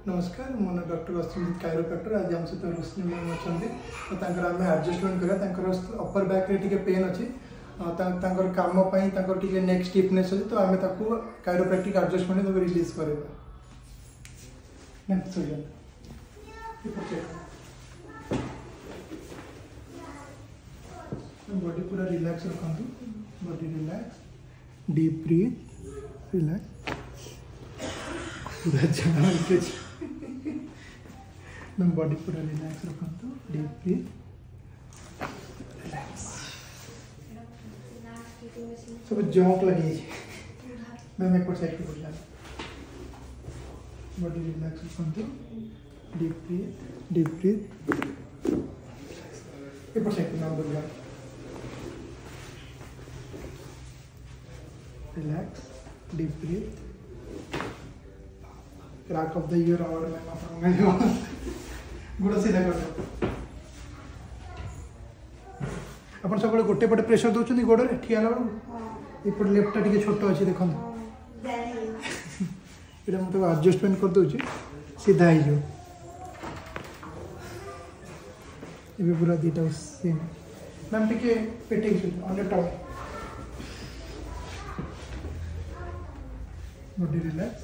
नमस्कार मो ना डॉक्टर अस्मित कायरोप्रैक्टर आज आम सहित रोशनी मैम अच्छा तो आम एडजस्टमेंट करा अपर बैक रे टिके पेन अच्छी काम टिके नेक स्टिफनेस अच्छी तो आम कायरोप्रैक्टिक एडजस्टमेंट रिलीज करवा बॉडी पूरा रिलैक्स रखु body relax deep breath relax पूरा जमा मैम बॉडी पूरा रिलैक्स रखु डीप ब्रीथ रिलैक्स सब जॉक लगी मैम एक साइड को बोला बॉडी रिलैक्स रखु डीप ब्रीथ एक साइड को नाम बोला relax deep breath crack of the year और मैम गुड़ सीधा कर अपन सब गोटे पटे प्रेशर दौरान गोड़ में ठिया बेलू लेफ्ट टे छोट अच्छे देखो ये मुझे एडजस्टमेंट कर दूसरी सीधा हो पूरा दीटा सेम मैम टे पेटे under top body relax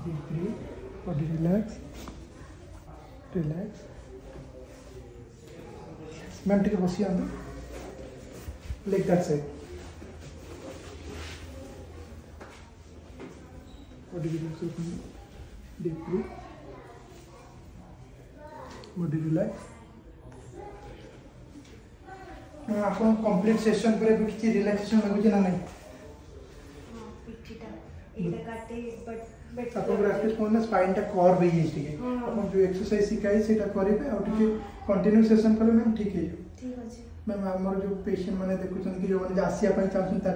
deep breath body relax relax ma'am टे बस leg that side body relax deep breath body relax आप कंप्लीट सेशन पर किसी रिलैक्सेशन लगुच ना नहीं स्पाइन टा कर्व हो जो एक्सरसाइज शिखाई से करेंगे और कंटिन्यू सेशन कले मैम ठीक है मैम आमर जो पेशेंट मैंने देखुं कि जो मैंने आसिया चाहते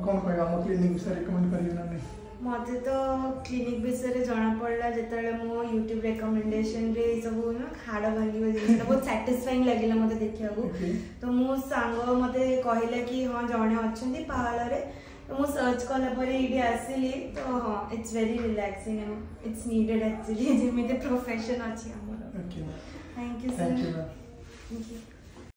कौन कह आम क्लिनिक विषय रिकमेंड करेंगे ना नहीं मत तो क्लिनिक विषय जना पड़ा जो मो यूट्यूब रिकमेंडेशन रे सब हाड़ भांगे जिन बहुत सैटिस्फाइंग लगे मत देखा तो मो सांग मत कहला कि हाँ जड़े अच्छा पहाड़ में तो मुझे सर्च कला ये आसिली तो हाँ it's very relaxing and it's needed actually जमी प्रोफेशन अच्छी thank you sir thank you.